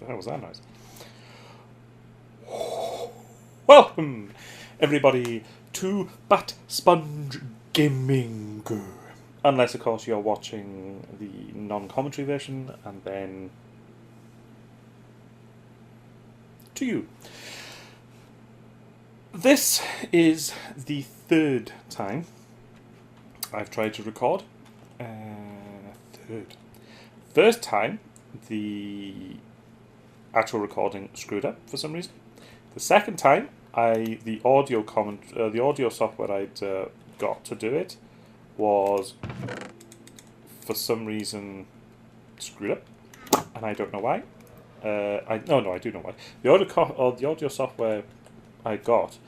the hell was that noise? Welcome, everybody, to BatSponge Gaming. Unless, of course, you're watching the non-commentary version, and then to you. This is the third time I've tried to record. First time, the actual recording screwed up for some reason. The second time, the audio software I'd got to do it was for some reason screwed up, and I don't know why. I do know why. The audio software I got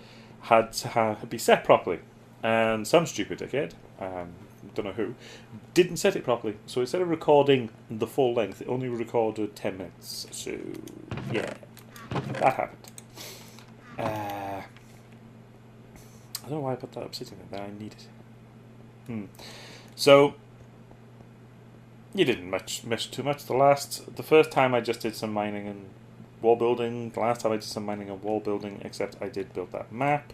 had to be set properly, and some stupid dickhead, don't know who, didn't set it properly. So instead of recording the full length, it only recorded 10 minutes. So yeah, that happened. I don't know why I put that up sitting there, but I need it. So you didn't miss too much. The first time I just did some mining and wall building. The last time I did some mining and wall building, except I did build that map.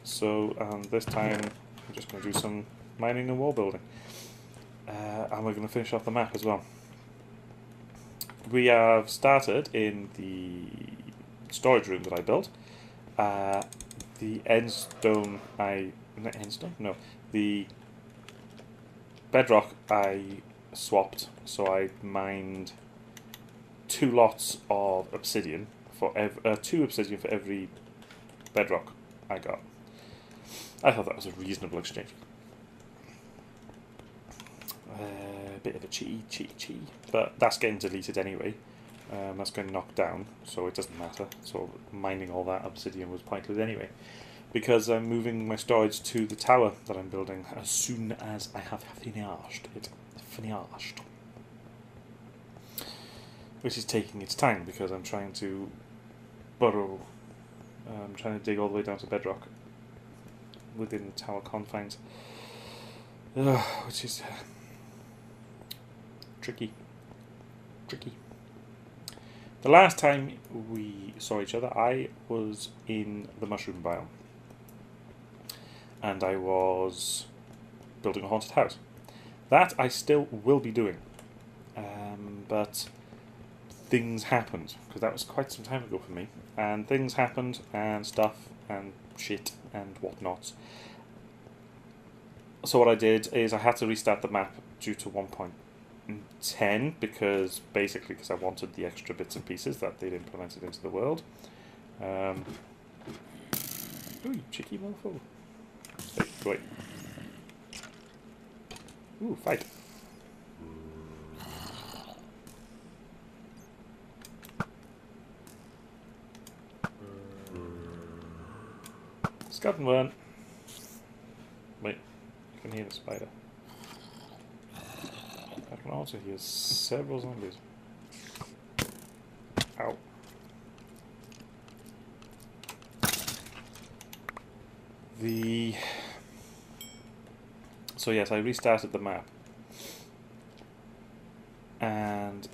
So this time I'm just going to do some mining and wall building. And we're going to finish off the map as well. We have started in the storage room that I built. The the bedrock I swapped, so I mined 2 lots of obsidian for 2 obsidian for every bedrock I got. I thought that was a reasonable exchange. A bit of a cheat, but that's getting deleted anyway. That's getting knocked down, so it doesn't matter. So mining all that obsidian was pointless anyway, because I'm moving my storage to the tower that I'm building as soon as I have finished it. Which is taking its time because I'm trying to burrow. I'm trying to dig all the way down to bedrock within the tower confines, which is tricky. The last time we saw each other, I was in the mushroom biome, and I was building a haunted house. That I still will be doing, but things happened, because that was quite some time ago for me, and things happened, and stuff, and shit, and whatnot. So what I did is I had to restart the map due to 1.10, because I wanted the extra bits and pieces that they'd implemented into the world. Ooh, cheeky mofo. Wait. Ooh, fight. Skeleton one. Wait, you can hear the spider. I can also hear several zombies. Ow. So yes, I restarted the map, and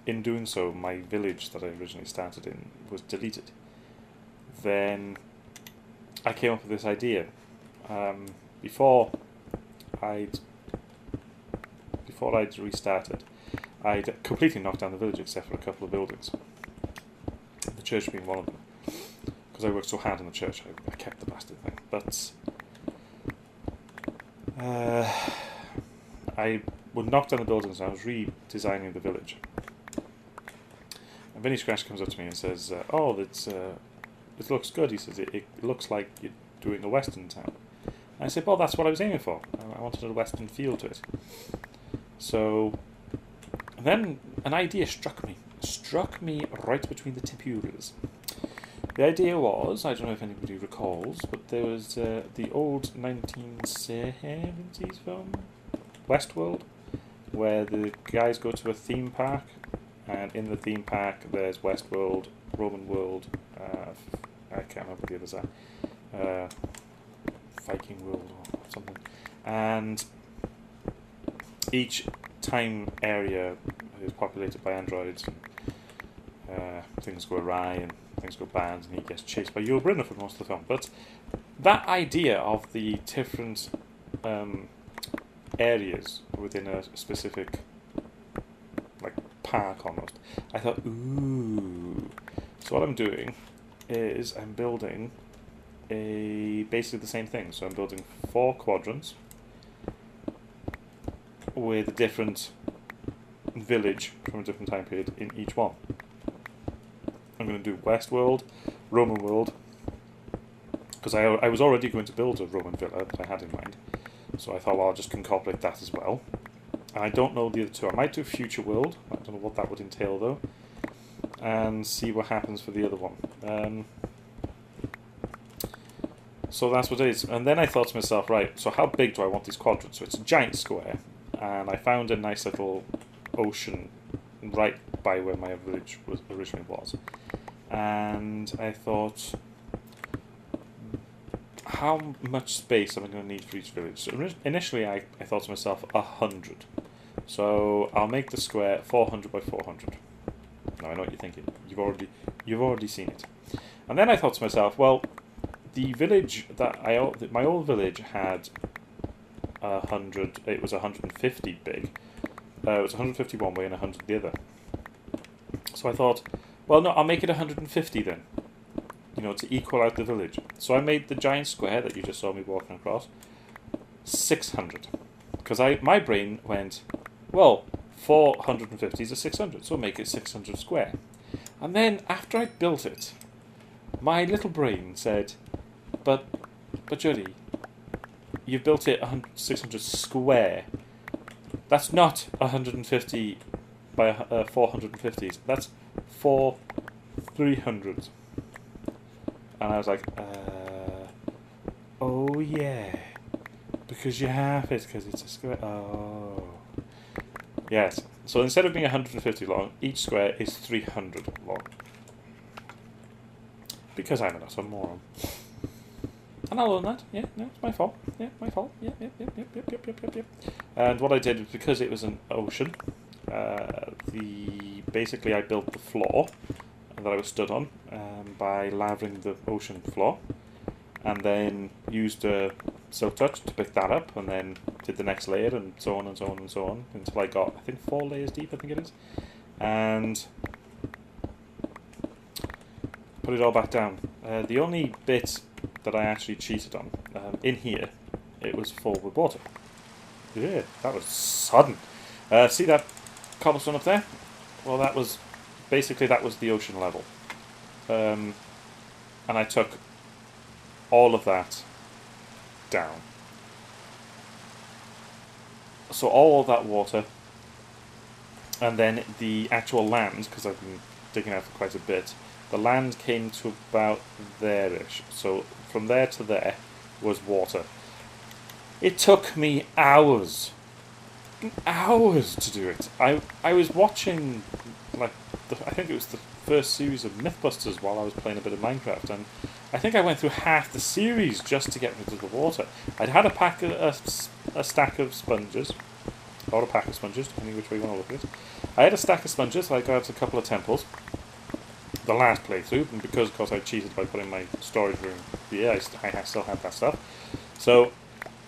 in doing so, my village that I originally started in was deleted. Then I came up with this idea. Before I'd restarted, I'd completely knocked down the village except for a couple of buildings. The church being one of them, because I worked so hard in the church. I kept the bastard thing, but I would knock down the buildings and I was redesigning the village. And Vinny Scratch comes up to me and says, "Oh, it looks good." He says, "It looks like you're doing a western town." And I said, "Well, that's what I was aiming for. I wanted a western feel to it." So, and then an idea struck me right between the tipurals. The idea was, I don't know if anybody recalls, but there was the old 1970s film, Westworld, where the guys go to a theme park, and in the theme park there's Westworld, Roman World, I can't remember what the others are, Viking World or something, and each time area is populated by androids, and things go awry and things go bad, and he gets chased by Yul Brynner for most of the film. But that idea of the different areas within a specific like park almost, I thought, ooh. So what I'm doing is I'm building basically the same thing. So I'm building 4 quadrants with a different village from a different time period in each one. I'm going to do Westworld, Roman world, because I was already going to build a Roman villa that I had in mind. So I thought, well, I'll just incorporate that as well. And I don't know the other 2. I might do Future World. I don't know what that would entail though. And see what happens for the other one. So that's what it is. And then I thought to myself, right, so how big do I want these quadrants? So it's a giant square. And I found a nice little ocean right by where my village originally was. And I thought, how much space am I going to need for each village? So initially I thought to myself 100. So I'll make the square 400 by 400. Now I know what you're thinking. You've already seen it. And then I thought to myself, well, the village that my old village had 100. It was 150 big. It was 150 one way and 100 the other. So I thought, well, no, I'll make it 150 then. You know, to equal out the village. So I made the giant square that you just saw me walking across 600. Because my brain went, well, 450 is a 600, so make it 600 square. And then after I built it, my little brain said, but Jody, you've built it 600 square. That's not 150 by 450s. That's 300s. And I was like, oh yeah, because you have it, because it's a square. Oh, yes. So instead of being 150 long, each square is 300 long. Because I'm an utter moron. And I'll own that. Yeah, no, it's my fault. Yeah, my fault. Yep. And what I did was, because it was an ocean, basically I built the floor that I was stood on by lavering the ocean floor, and then used a silk touch to pick that up, and then did the next layer, and so on and so on and so on, until I got, I think, 4 layers deep, I think it is, and put it all back down. The only bit that I actually cheated on, in here, it was full with water. Yeah, that was sudden. See that cobblestone up there? Well, that was the ocean level. And I took all of that down. So all of that water, and then the actual land, because I've been digging out for quite a bit, the land came to about there-ish. So from there to there was water. It took me hours to do it. I was watching, like, I think it was the first series of Mythbusters while I was playing a bit of Minecraft, and I think I went through half the series just to get rid of the water. I'd had a stack of sponges, or a pack of sponges, depending which way you want to look at it. I had a stack of sponges, so I got a couple of temples. The last playthrough, and because of course I cheated by putting my storage room here, I still had that stuff. So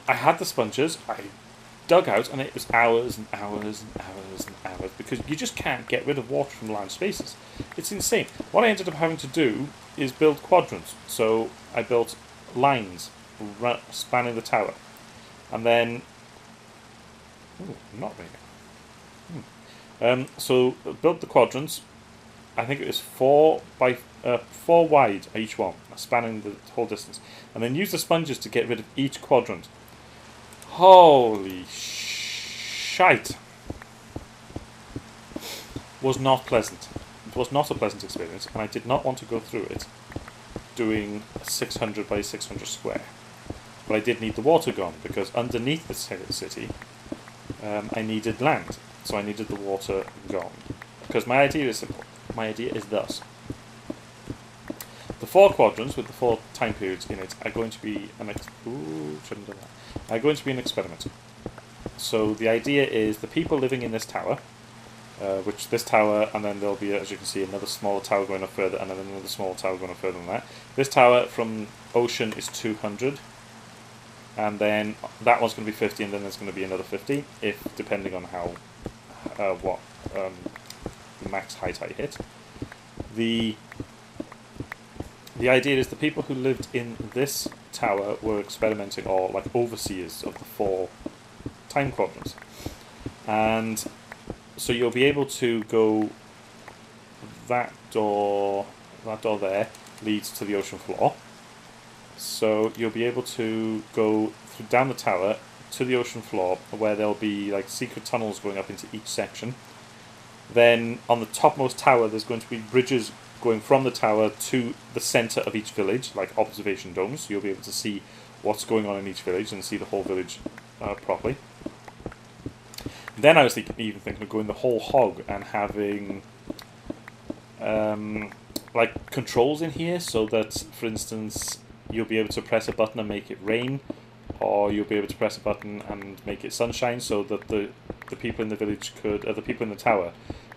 I had the sponges, I dug out, and it was hours and hours and hours and hours, because you just can't get rid of water from large spaces. It's insane. What I ended up having to do is build quadrants. So I built lines spanning the tower, and then not really. So built the quadrants. I think it was 4 wide each one, spanning the whole distance, and then use the sponges to get rid of each quadrant. Holy shite! Was not pleasant. It was not a pleasant experience, and I did not want to go through it doing 600 by 600 square. But I did need the water gone, because underneath the city I needed land, so I needed the water gone. Because my idea is simple. My idea is thus. The 4 quadrants with the 4 time periods in it are going to be an experiment. So the idea is the people living in this tower which this tower, and then there'll be, as you can see, another smaller tower going up further, and then another smaller tower going up further than that. This tower from ocean is 200, and then that one's going to be 50, and then there's going to be another 50, if depending on how what max height I hit. The idea is the people who lived in this tower were experimenting, or like overseers of the 4 time quadrants, and so you'll be able to go, that door there leads to the ocean floor. So you'll be able to go down the tower to the ocean floor, where there'll be like secret tunnels going up into each section. Then on the topmost tower there's going to be bridges going from the tower to the centre of each village, like observation domes, so you'll be able to see what's going on in each village and see the whole village properly. Then I was even thinking of going the whole hog and having like controls in here, so that, for instance, you'll be able to press a button and make it rain, or you'll be able to press a button and make it sunshine, so that the people in the village could, the people in the tower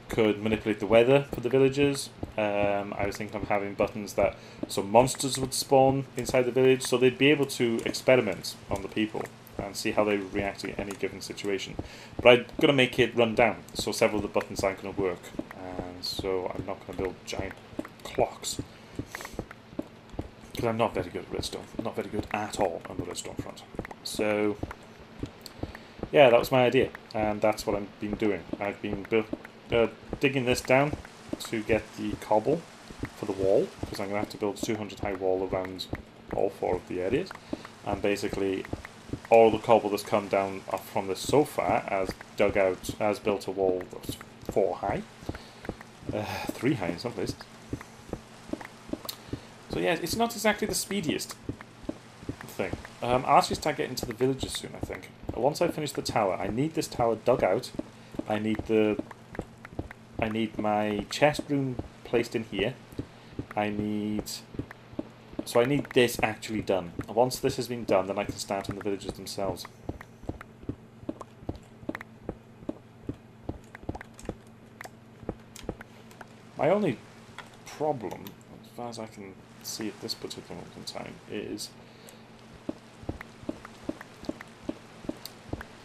could manipulate the weather for the villagers. I was thinking of having buttons that some monsters would spawn inside the village, so they'd be able to experiment on the people and see how they react to any given situation. But I'm going to make it run down, so several of the buttons aren't going to work, and so I'm not going to build giant clocks, because I'm not very good at redstone. I'm not very good at all on the redstone front. So yeah, that was my idea, and that's what I've been doing. I've been digging this down to get the cobble for the wall, because I'm going to have to build a 200 high wall around all 4 of the areas, and basically all the cobble that's come down from this so far has built a wall that's 4 high, 3 high in some places. So yeah, it's not exactly the speediest thing. I'll actually start getting to the villages soon, I think. Once I finish the tower, I need this tower dug out. I need my chest room placed in here. I need this actually done. And once this has been done, then I can start on the villages themselves. My only problem, as far as I can see at this particular moment in time, is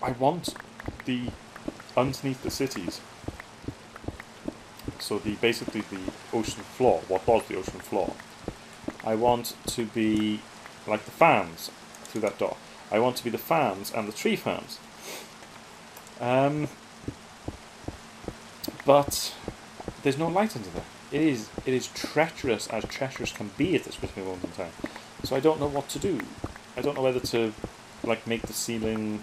I want the underneath the cities, so basically the ocean floor, what was the ocean floor, I want to be like the farms through that door. I want to be the farms and the tree farms. But there's no light under there. It is treacherous as treacherous can be at this particular moment in time. So I don't know what to do. I don't know whether to like make the ceiling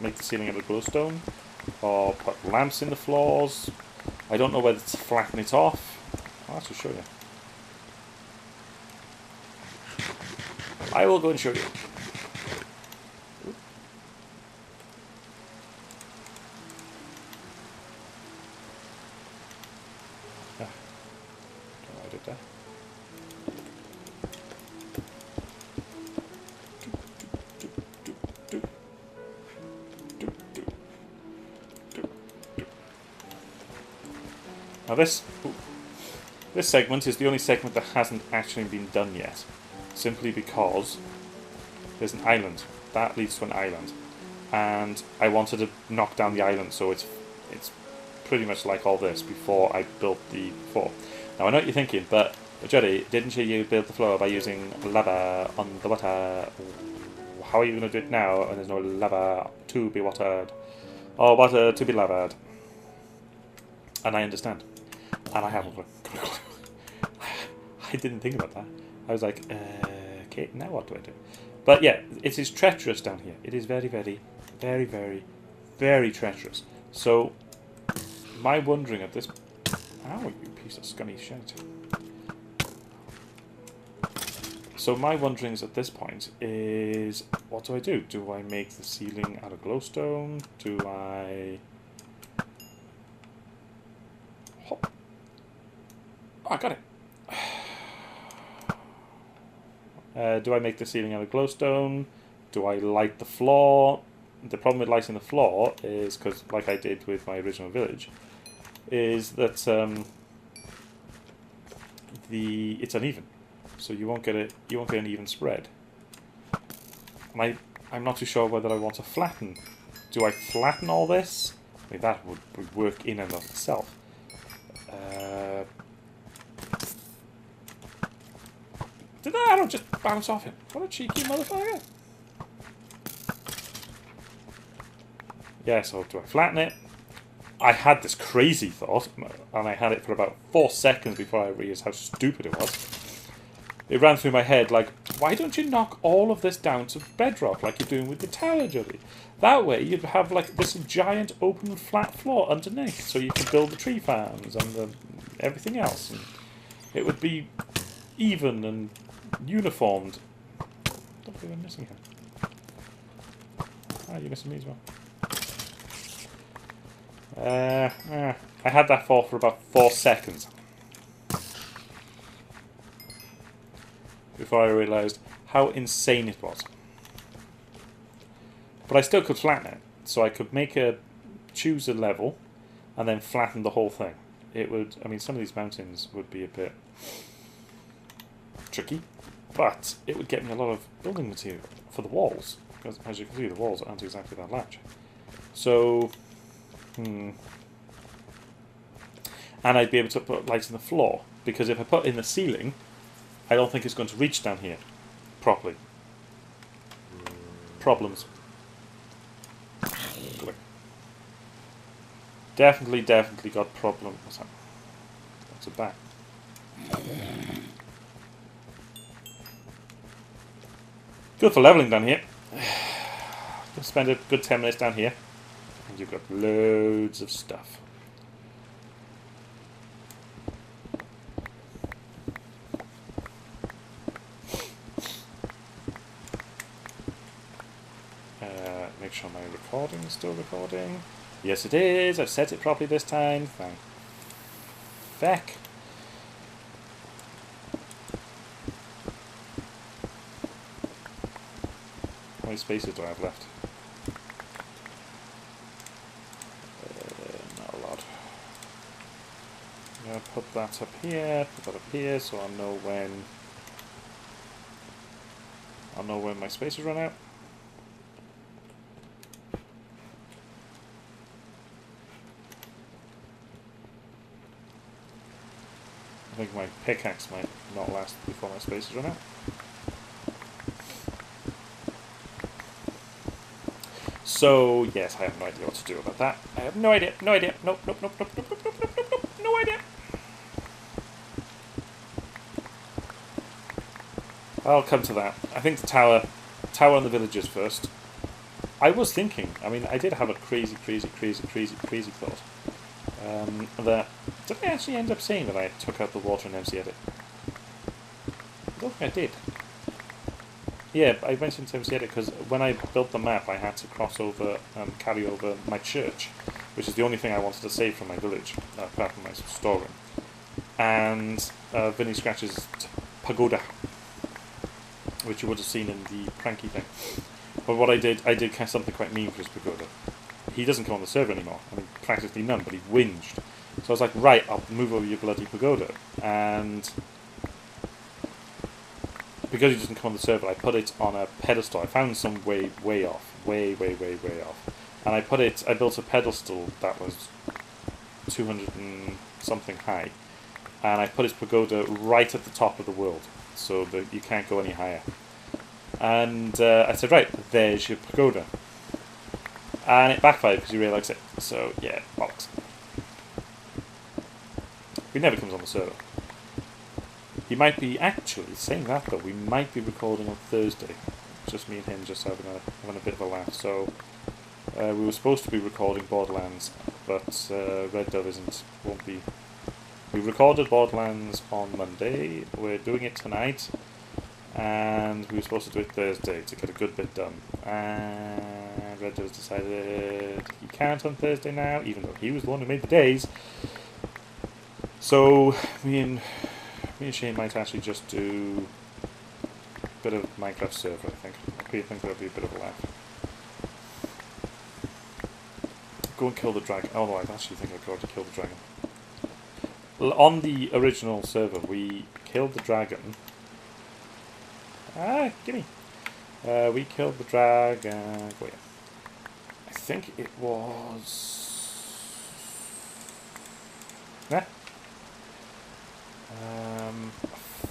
make the ceiling out of glowstone, or put lamps in the floors. I don't know whether to flatten it off. I'll actually show you. I will go and show you. Don't know what I did there. Now this segment is the only segment that hasn't actually been done yet, simply because there's an island. That leads to an island, and I wanted to knock down the island so it's pretty much like all this before I built the floor. Now I know what you're thinking, but Jody, didn't you build the floor by using lava on the water? How are you going to do it now when there's no lava to be watered, or water to be lavaed? And I understand. And I haven't. I didn't think about that. I was like, okay, now what do I do? But yeah, it is treacherous down here. It is very, very, very, very, very treacherous. So, my wondering at this... Ow, you piece of scummy shit. So my wonderings at this point is, what do I do? Do I make the ceiling out of glowstone? Do I... Hop. Oh, I got it. Do I make the ceiling out of glowstone? Do I light the floor? the problem with lighting the floor is, because like I did with my original village, is that it's uneven, so you won't get an even spread. And I'm not too sure whether I want to flatten. Do I flatten all this? I mean, that would work in and of itself. Did that arrow just bounce off him? What a cheeky motherfucker! Yeah, so do I flatten it? I had this crazy thought, and I had it for about 4 seconds before I realised how stupid it was. It ran through my head like, why don't you knock all of this down to bedrock like you're doing with the tower, Jodie? That way you'd have like this giant open flat floor underneath, so you could build the tree farms and everything else. And it would be even and uniformed. What am I missing here? Ah, you're missing me as well. I had that for about 4 seconds before I realised how insane it was. But I still could flatten it, so I could choose a level and then flatten the whole thing. It would, I mean, some of these mountains would be a bit tricky, but it would get me a lot of building material for the walls, because as you can see, the walls aren't exactly that large. So, and I'd be able to put lights in the floor, because if I put in the ceiling, I don't think it's going to reach down here properly. Problems. Definitely got problem. What's that? That's a bat. Good for leveling down here. Just spend a good 10 minutes down here, and you've got loads of stuff. Make sure my recording is still recording. Yes, it is. I've set it properly this time. Thank feck. How many spaces do I have left? Not a lot. I'm going to put that up here, so I'll know when my spaces run out. I think my pickaxe might not last before my spaces run out. So, yes, I have no idea what to do about that. I have no idea. No idea. Nope. No idea. I'll come to that. I think the tower and the villagers first. I was thinking, I mean, I did have a crazy thought. That did I actually end up saying that I took out the water in MC Edit? I don't think I did. Yeah, I mentioned MC Edit because when I built the map, I had to carry over my church, which is the only thing I wanted to save from my village, apart from my storeroom. And Vinny Scratch's pagoda, which you would have seen in the pranky thing. But what I did kind of something quite mean for his pagoda. He doesn't come on the server anymore. I mean, practically none, but he whinged. So I was like, right, I'll move over your bloody pagoda. And because he doesn't come on the server, I put it on a pedestal. I found some way off. Way off. And I built a pedestal that was 200 and something high. And I put his pagoda right at the top of the world, so that you can't go any higher. And I said, right, there's your pagoda. And it backfired because he really likes it. So, yeah, bollocks. He never comes on the server. He might be, actually, saying that though, we might be recording on Thursday. Just me and him just having a bit of a laugh. So, we were supposed to be recording Borderlands, but Red Dove won't be. We recorded Borderlands on Monday, we're doing it tonight, and we were supposed to do it Thursday to get a good bit done. And Red Dove's decided he can't on Thursday now, even though he was the one who made the days. So me and Shane might actually just do a bit of Minecraft server, I think. I think that'll be a bit of a laugh. go and kill the dragon. Oh no, I actually think I've got to kill the dragon. On the original server, we killed the dragon. Ah, gimme. We killed the dragon. Go here. I think it was. Yeah.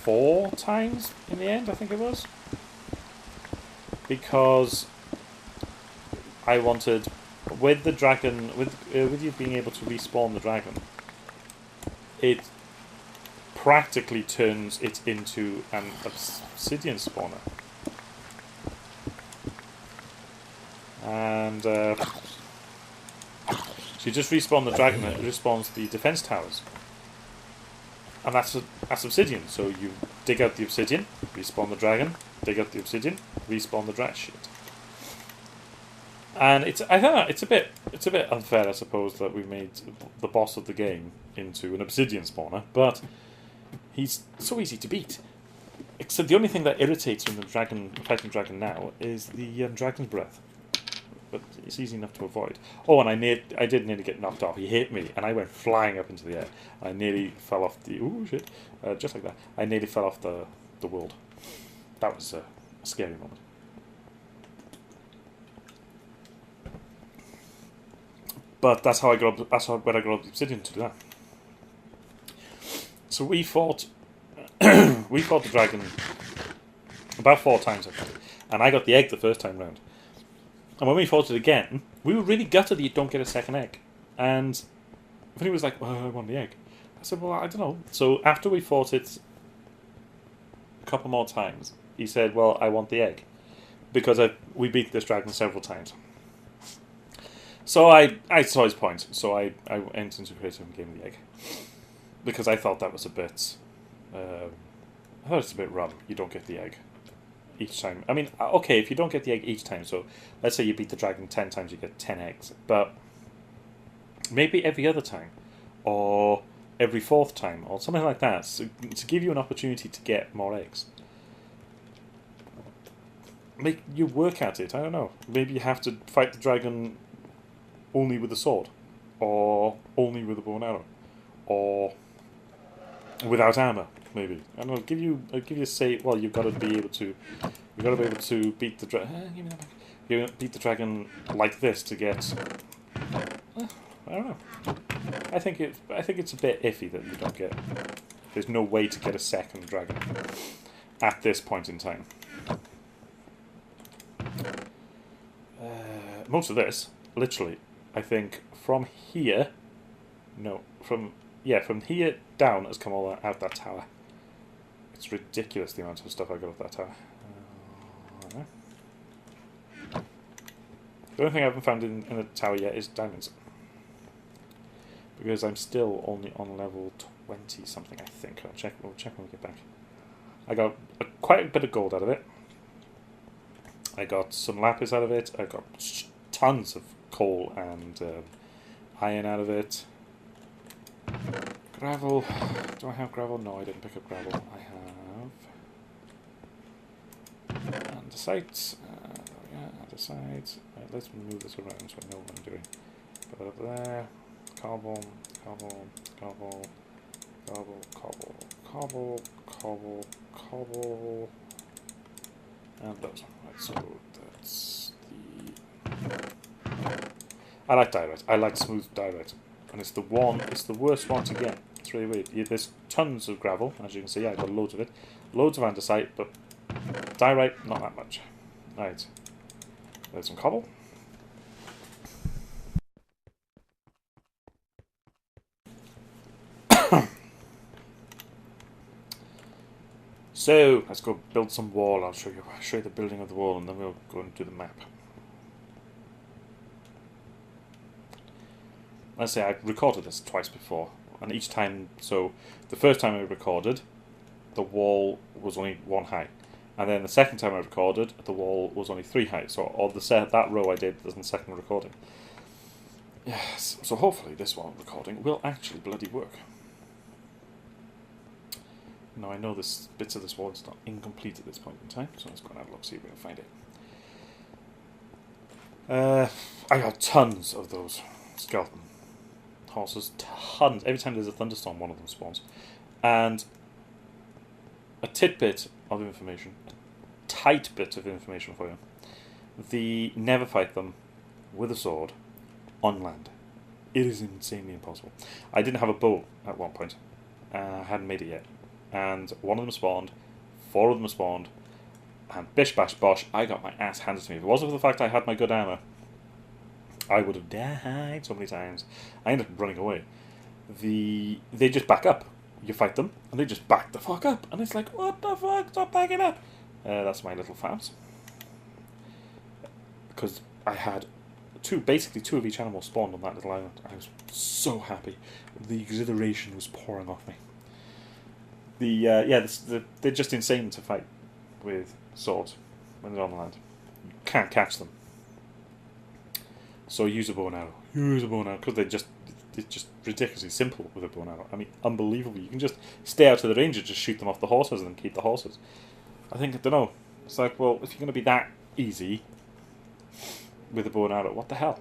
4 times in the end, I think it was. Because I wanted, with the dragon, with you being able to respawn the dragon, it practically turns it into an obsidian spawner. And so you just respawn the dragon, it respawns the defense towers. And that's obsidian, so you dig out the obsidian, respawn the dragon, dig out the obsidian, respawn the dragon. Shit. And I don't know, it's a bit unfair, I suppose, that we made the boss of the game into an obsidian spawner, but he's so easy to beat. Except the only thing that irritates when the fighting dragon now is the dragon's breath. But it's easy enough to avoid. Oh, and I did nearly get knocked off. He hit me, and I went flying up into the air. I nearly fell off the... Ooh, shit. Just like that. I nearly fell off the world. That was a scary moment. But that's how I got up, where I got up the obsidian to do that. So we fought the dragon about 4 times, I think. And I got the egg the first time round. And when we fought it again, we were really gutted that you don't get a second egg. And Vinny was like, well, I want the egg. I said, well, I don't know. So after we fought it a couple more times, he said, well, I want the egg. Because we beat this dragon several times. So I saw his point. So I went into creative and gave him the egg. Because I thought that was a bit... I thought it's a bit rum. You don't get the egg each time. I mean, okay, if you don't get the egg each time, so let's say you beat the dragon 10 times, you get 10 eggs. But maybe every other time, or every 4th time, or something like that, so, to give you an opportunity to get more eggs. Make you work at it, I don't know. Maybe you have to fight the dragon only with a sword, or only with a bow and arrow, or without armor. Maybe I don't know. I'll give you a say. Well, you've got to be able to beat the dragon. Give me that back. You beat the dragon like this to get. I don't know. I think it's a bit iffy that you don't get. There's no way to get a second dragon at this point in time. Most of this, literally, I think from here. No, from here down has come all out that tower. It's ridiculous the amount of stuff I got off that tower. The only thing I haven't found in the tower yet is diamonds. Because I'm still only on level 20 something, I think. We'll check when we get back. I got quite a bit of gold out of it. I got some lapis out of it. I got tons of coal and iron out of it. Gravel. Do I have gravel? No, I didn't pick up gravel. I have andesite. Andesite. Right, let's move this around so I know what I'm doing. Put it up there. Cobble, cobble, cobble, cobble, cobble, cobble, cobble, cobble, and those. Right, so that's the. I like diorite. I like smooth diorite. And it's the worst one to get. It's really weird. There's tons of gravel, as you can see. I got loads of it. Loads of andesite, but diorite, not that much. Right. There's some cobble. So, let's go build some wall. I'll show you the building of the wall, and then we'll go and do the map. Let's say I recorded this twice before, and each time, so the first time I recorded, the wall was only 1 high, and then the second time I recorded, the wall was only 3 high. So all that row I did was in the second recording. Yes, so hopefully this one recording will actually bloody work. Now I know this bits of this wall is not incomplete at this point in time, so let's go and have a look, see if we can find it. I got tons of those skeleton. Horses, tons. Every time there's a thunderstorm, one of them spawns. And a tidbit of information, a tight bit of information for you. Never fight them with a sword on land. It is insanely impossible. I didn't have a bow at one point. I hadn't made it yet. And one of them spawned, 4 of them spawned, and bish bash bosh, I got my ass handed to me. If it wasn't for the fact I had my good armor, I would have died so many times. I ended up running away. They just back up. You fight them, and they just back the fuck up. And it's like, what the fuck? Stop backing up. That's my little farms. Because I had basically two of each animal spawned on that little island. I was so happy. The exhilaration was pouring off me. They're just insane to fight with swords when they're on the land. You can't catch them. So use a bow and arrow. Use a bow and arrow, because it's just ridiculously simple with a bow and arrow. I mean, unbelievable. You can just stay out to the range and just shoot them off the horses and then keep the horses. I don't know. It's like, well, if you're going to be that easy with a bow and arrow, what the hell?